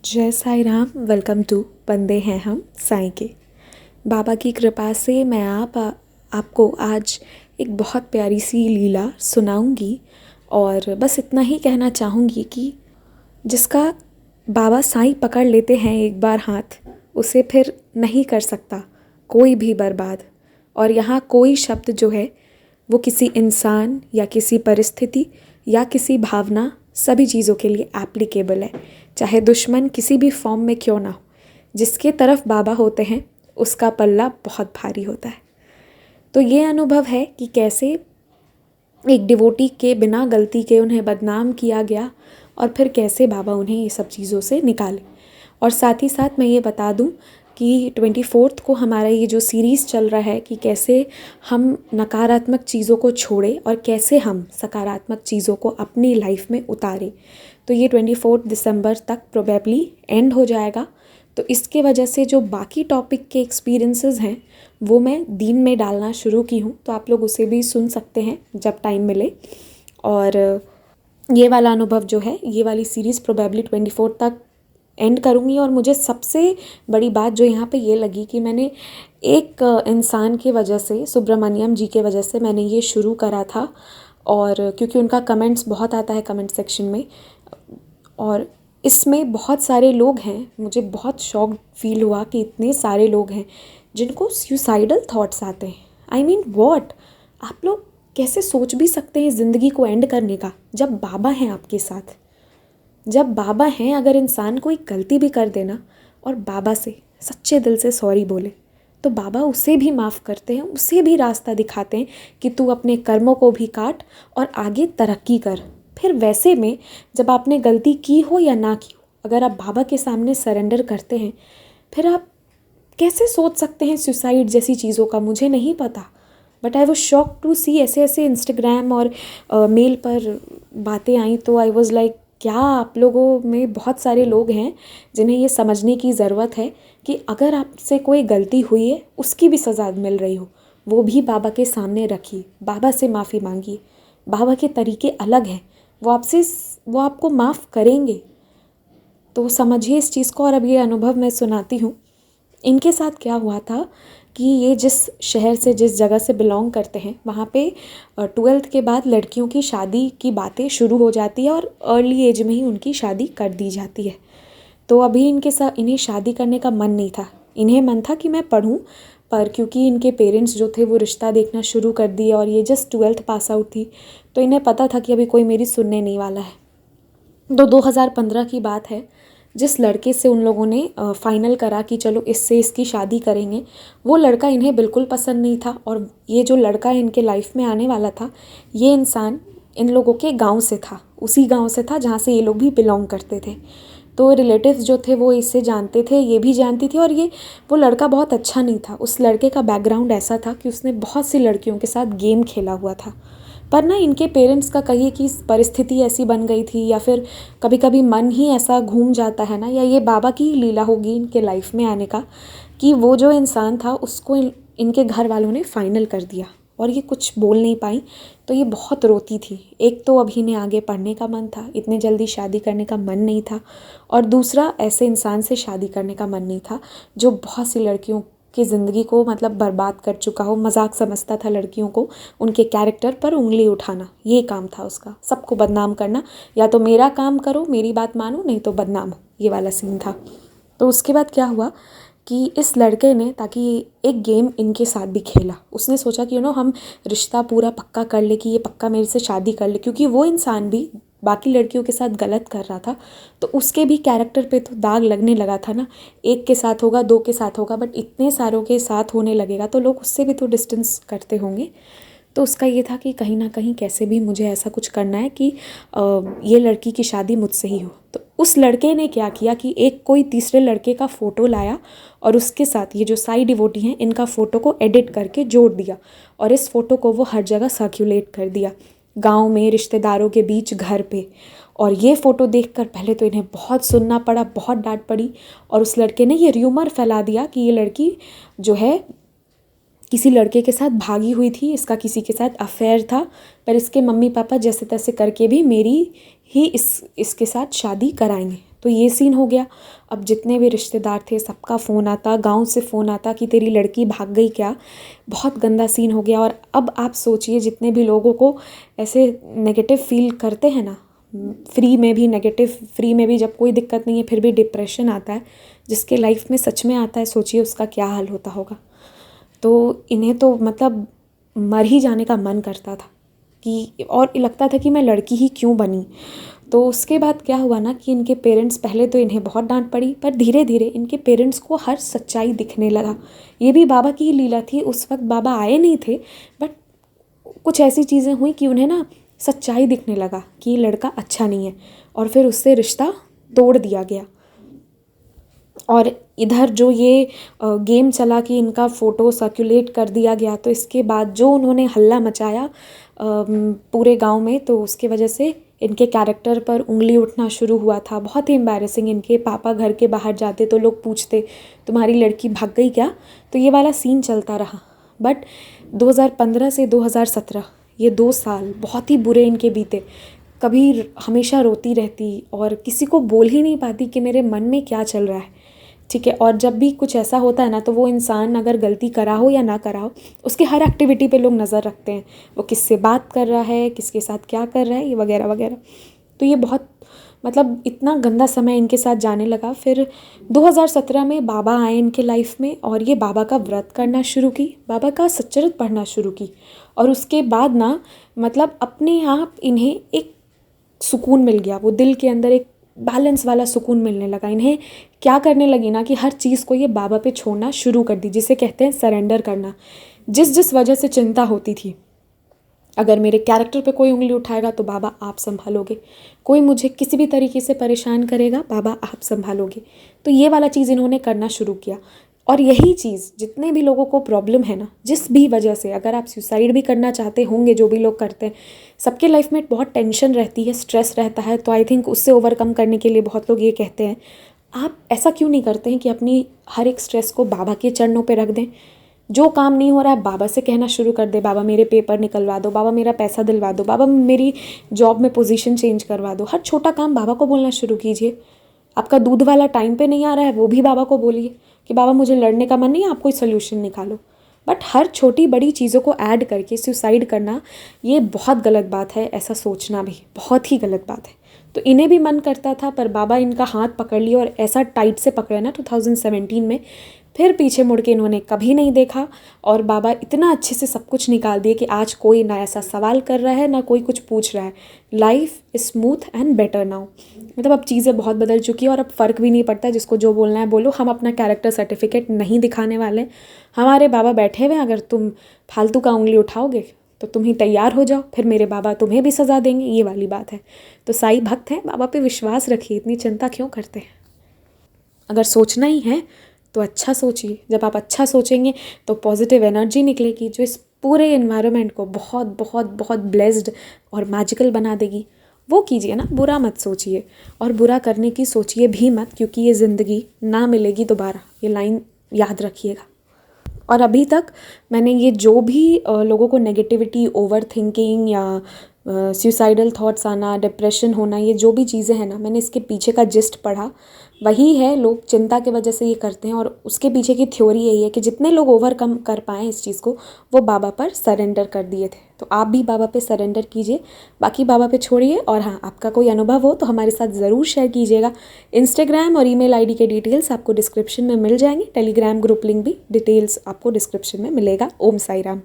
जय Sai Ram. Welcome to बंदे हैं हम साईं के। बाबा की कृपा से मैं आपको आज एक बहुत प्यारी सी लीला सुनाऊंगी और बस इतना ही कहना चाहूँगी कि जिसका बाबा साईं पकड़ लेते हैं एक बार हाथ, उसे फिर नहीं कर सकता कोई भी बर्बाद। और यहाँ कोई शब्द जो है वो किसी इंसान या किसी परिस्थिति या किसी भावना, सभी चीज़ों के लिए एप्लीकेबल है। चाहे दुश्मन किसी भी फॉर्म में क्यों ना हो, जिसके तरफ बाबा होते हैं उसका पल्ला बहुत भारी होता है। तो ये अनुभव है कि कैसे एक डिवोटी के बिना गलती के उन्हें बदनाम किया गया और फिर कैसे बाबा उन्हें ये सब चीज़ों से निकाले। और साथ ही साथ मैं ये बता दूं कि 24 को हमारा ये जो सीरीज़ चल रहा है कि कैसे हम नकारात्मक चीज़ों को छोड़ें और कैसे हम सकारात्मक चीज़ों को अपनी लाइफ में उतारें। तो ये 24 दिसंबर तक प्रोबेबली एंड हो जाएगा। तो इसके वजह से जो बाकी टॉपिक के एक्सपीरियंसेस हैं वो मैं दिन में डालना शुरू की हूँ, तो आप लोग उसे भी सुन सकते हैं जब टाइम मिले। और ये वाला अनुभव जो है, ये वाली सीरीज़ प्रोबेबली 24 तक एंड करूँगी। और मुझे सबसे बड़ी बात जो यहाँ पे ये लगी कि मैंने एक इंसान की वजह से, सुब्रमण्यम जी के वजह से मैंने ये शुरू करा था। और क्योंकि उनका कमेंट्स बहुत आता है कमेंट सेक्शन में, और इसमें बहुत सारे लोग हैं, मुझे बहुत शॉक फील हुआ कि इतने सारे लोग हैं जिनको सुसाइडल थॉट्स आते हैं। आई मीन व्हाट, आप लोग कैसे सोच भी सकते हैं ज़िंदगी को एंड करने का जब बाबा हैं आपके साथ। जब बाबा हैं, अगर इंसान कोई गलती भी कर देना और बाबा से सच्चे दिल से सॉरी बोले तो बाबा उसे भी माफ़ करते हैं, उसे भी रास्ता दिखाते हैं कि तू अपने कर्मों को भी काट और आगे तरक्की कर। फिर वैसे में जब आपने गलती की हो या ना की हो, अगर आप बाबा के सामने सरेंडर करते हैं, फिर आप कैसे सोच सकते हैं सुसाइड जैसी चीज़ों का, मुझे नहीं पता। But I was shock to see ऐसे ऐसे इंस्टाग्राम और मेल पर बातें आई। तो आई वॉज लाइक, क्या आप लोगों में बहुत सारे लोग हैं जिन्हें ये समझने की ज़रूरत है कि अगर आपसे कोई गलती हुई है, उसकी भी सज़ा मिल रही हो, वो भी बाबा के सामने रखिए, बाबा से माफ़ी मांगिए। बाबा के तरीके अलग हैं, वो आपको माफ़ करेंगे। तो समझिए इस चीज़ को। और अब ये अनुभव मैं सुनाती हूँ। इनके साथ क्या हुआ था कि ये जिस शहर से, जिस जगह से बिलोंग करते हैं, वहाँ पे 12th के बाद लड़कियों की शादी की बातें शुरू हो जाती है और अर्ली एज में ही उनकी शादी कर दी जाती है। तो अभी इनके साथ इन्हें शादी करने का मन नहीं था। इन्हें मन था कि मैं पढ़ूं, पर क्योंकि इनके पेरेंट्स जो थे वो रिश्ता देखना शुरू कर दिए और ये जस्ट 12th पास आउट थी, तो इन्हें पता था कि अभी कोई मेरी सुनने नहीं वाला है। तो 2015 की बात है, जिस लड़के से उन लोगों ने फ़ाइनल करा कि चलो इससे इसकी शादी करेंगे, वो लड़का इन्हें बिल्कुल पसंद नहीं था। और ये जो लड़का इनके लाइफ में आने वाला था, ये इंसान इन लोगों के गांव से था, उसी गांव से था जहाँ से ये लोग भी बिलोंग करते थे। तो रिलेटिव्स जो थे वो इससे जानते थे, ये भी जानती थी। और वो लड़का बहुत अच्छा नहीं था। उस लड़के का बैकग्राउंड ऐसा था कि उसने बहुत सी लड़कियों के साथ गेम खेला हुआ था। पर ना इनके पेरेंट्स का कहिए कि परिस्थिति ऐसी बन गई थी, या फिर कभी कभी मन ही ऐसा घूम जाता है ना, या ये बाबा की लीला होगी इनके लाइफ में आने का, कि वो जो इंसान था उसको इनके घर वालों ने फाइनल कर दिया और ये कुछ बोल नहीं पाई। तो ये बहुत रोती थी। एक तो अभी इन्हें आगे पढ़ने का मन था, इतने जल्दी शादी करने का मन नहीं था, और दूसरा ऐसे इंसान से शादी करने का मन नहीं था जो बहुत सी लड़कियों की ज़िंदगी को मतलब बर्बाद कर चुका हो। मजाक समझता था लड़कियों को, उनके कैरेक्टर पर उंगली उठाना, ये काम था उसका, सबको बदनाम करना। या तो मेरा काम करो, मेरी बात मानो, नहीं तो बदनाम हो, ये वाला सीन था। तो उसके बाद क्या हुआ कि इस लड़के ने, ताकि एक गेम इनके साथ भी खेला, उसने सोचा कि हम रिश्ता पूरा पक्का कर ले, कि ये पक्का मेरे से शादी कर ले, क्योंकि वो इंसान भी बाकी लड़कियों के साथ गलत कर रहा था। तो उसके भी कैरेक्टर पे तो दाग लगने लगा था ना। एक के साथ होगा, दो के साथ होगा, बट इतने सारों के साथ होने लगेगा तो लोग उससे भी तो डिस्टेंस करते होंगे। तो उसका ये था कि कहीं ना कहीं कैसे भी मुझे ऐसा कुछ करना है कि ये लड़की की शादी मुझसे ही हो। तो उस लड़के ने क्या किया कि एक कोई तीसरे लड़के का फ़ोटो लाया और उसके साथ ये जो साई डिवोटी हैं इनका फ़ोटो को एडिट करके जोड़ दिया, और इस फ़ोटो को वो हर जगह सर्कुलेट कर दिया, गांव में, रिश्तेदारों के बीच, घर पे। और ये फ़ोटो देखकर पहले तो इन्हें बहुत सुनना पड़ा, बहुत डांट पड़ी। और उस लड़के ने ये र्यूमर फैला दिया कि ये लड़की जो है किसी लड़के के साथ भागी हुई थी, इसका किसी के साथ अफेयर था, पर इसके मम्मी पापा जैसे तैसे करके भी मेरी ही इसके साथ शादी कराएंगे। तो ये सीन हो गया। अब जितने भी रिश्तेदार थे सबका फ़ोन आता, गांव से फ़ोन आता कि तेरी लड़की भाग गई क्या। बहुत गंदा सीन हो गया। और अब आप सोचिए जितने भी लोगों को ऐसे नेगेटिव फील करते हैं ना, फ्री में भी नेगेटिव, फ्री में भी जब कोई दिक्कत नहीं है फिर भी डिप्रेशन आता है, जिसके लाइफ में सच में आता है, सोचिए उसका क्या हाल होता होगा। तो इन्हें तो मतलब मर ही जाने का मन करता था कि, और लगता था कि मैं लड़की ही क्यों बनी। तो उसके बाद क्या हुआ ना कि इनके पेरेंट्स, पहले तो इन्हें बहुत डांट पड़ी, पर धीरे धीरे इनके पेरेंट्स को हर सच्चाई दिखने लगा। ये भी बाबा की ही लीला थी, उस वक्त बाबा आए नहीं थे, बट कुछ ऐसी चीज़ें हुई कि उन्हें ना सच्चाई दिखने लगा कि ये लड़का अच्छा नहीं है, और फिर उससे रिश्ता तोड़ दिया गया। और इधर जो ये गेम चला कि इनका फ़ोटो सर्कुलेट कर दिया गया, तो इसके बाद जो उन्होंने हल्ला मचाया पूरे गांव में, तो उसके वजह से इनके कैरेक्टर पर उंगली उठना शुरू हुआ था। बहुत ही एम्बैरेसिंग। इनके पापा घर के बाहर जाते तो लोग पूछते तुम्हारी लड़की भाग गई क्या। तो ये वाला सीन चलता रहा। बट 2015 से 2017 ये 2 साल बहुत ही बुरे इनके बीते। कभी हमेशा रोती रहती और किसी को बोल ही नहीं पाती कि मेरे मन में क्या चल रहा है, ठीक है। और जब भी कुछ ऐसा होता है ना, तो वो इंसान अगर गलती करा हो या ना करा हो, उसके हर एक्टिविटी पे लोग नज़र रखते हैं, वो किससे बात कर रहा है, किसके साथ क्या कर रहा है, ये वगैरह वगैरह। तो ये बहुत मतलब इतना गंदा समय इनके साथ जाने लगा। फिर 2017 में बाबा आए इनके लाइफ में, और ये बाबा का व्रत करना शुरू की, बाबा का सच्चरित पढ़ना शुरू की। और उसके बाद ना मतलब अपने आप इन्हें एक सुकून मिल गया, वो दिल के अंदर एक बैलेंस वाला सुकून मिलने लगा। इन्हें क्या करने लगी ना कि हर चीज़ को ये बाबा पे छोड़ना शुरू कर दी, जिसे कहते हैं सरेंडर करना। जिस जिस वजह से चिंता होती थी, अगर मेरे कैरेक्टर पे कोई उंगली उठाएगा तो बाबा आप संभालोगे, कोई मुझे किसी भी तरीके से परेशान करेगा बाबा आप संभालोगे। तो ये वाला चीज़ इन्होंने करना शुरू किया। और यही चीज़ जितने भी लोगों को प्रॉब्लम है ना, जिस भी वजह से, अगर आप सुसाइड भी करना चाहते होंगे, जो भी लोग करते हैं, सबके लाइफ में बहुत टेंशन रहती है, स्ट्रेस रहता है। तो आई थिंक उससे ओवरकम करने के लिए बहुत लोग ये कहते हैं, आप ऐसा क्यों नहीं करते हैं कि अपनी हर एक स्ट्रेस को बाबा के चरणों पे रख दें। जो काम नहीं हो रहा है बाबा से कहना शुरू कर दे, बाबा मेरे पेपर निकलवा दो, बाबा मेरा पैसा दिलवा दो, बाबा मेरी जॉब में पोजीशन चेंज करवा दो। हर छोटा काम बाबा को बोलना शुरू कीजिए। आपका दूध वाला टाइम पे नहीं आ रहा है, वो भी बाबा को बोलिए कि बाबा मुझे लड़ने का मन नहीं है, आप कोई सोल्यूशन निकालो। बट हर छोटी बड़ी चीज़ों को ऐड करके सुसाइड करना ये बहुत गलत बात है, ऐसा सोचना भी बहुत ही गलत बात है। तो इन्हें भी मन करता था, पर बाबा इनका हाथ पकड़ लिया और ऐसा टाइट से पकड़ा ना 2017 में, फिर पीछे मुड़ के इन्होंने कभी नहीं देखा। और बाबा इतना अच्छे से सब कुछ निकाल दिए कि आज कोई ना ऐसा सवाल कर रहा है, ना कोई कुछ पूछ रहा है। Life is smooth and better now. मतलब अब चीज़ें बहुत बदल चुकी है और अब फ़र्क भी नहीं पड़ता, जिसको जो बोलना है बोलो। हम अपना कैरेक्टर सर्टिफिकेट नहीं दिखाने वाले, हमारे बाबा बैठे हुए हैं। अगर तुम फालतू का उंगली उठाओगे तो तुम ही तैयार हो जाओ, फिर मेरे बाबा तुम्हें भी सज़ा देंगे, ये वाली बात है। तो साईं भक्त हैं, बाबा पे विश्वास रखिए, इतनी चिंता क्यों करते हैं। अगर सोचना ही है तो अच्छा सोचिए। जब आप अच्छा सोचेंगे तो पॉजिटिव एनर्जी निकलेगी, जो इस पूरे एनवायरनमेंट को बहुत बहुत बहुत ब्लेस्ड और मैजिकल बना देगी। वो कीजिए ना, बुरा मत सोचिए, और बुरा करने की सोचिए भी मत, क्योंकि ये ज़िंदगी ना मिलेगी दोबारा। ये लाइन याद रखिएगा। और अभी तक मैंने ये जो भी लोगों को नेगेटिविटी, ओवर थिंकिंग या सुसाइडल थॉट्स आना, डिप्रेशन होना, ये जो भी चीज़ें हैं ना, मैंने इसके पीछे का जिस्ट पढ़ा। वही है, लोग चिंता की वजह से ये करते हैं, और उसके पीछे की थ्योरी यही है कि जितने लोग ओवरकम कर पाएँ इस चीज़ को, वो बाबा पर सरेंडर कर दिए थे। तो आप भी बाबा पे सरेंडर कीजिए, बाकी बाबा पे छोड़िए। और हाँ, आपका कोई अनुभव हो तो हमारे साथ ज़रूर शेयर कीजिएगा। इंस्टाग्राम और ईमेल आईडी के डिटेल्स आपको डिस्क्रिप्शन में मिल जाएंगे। टेलीग्राम ग्रुप लिंक भी डिटेल्स आपको डिस्क्रिप्शन में मिलेगा। ओम साई राम।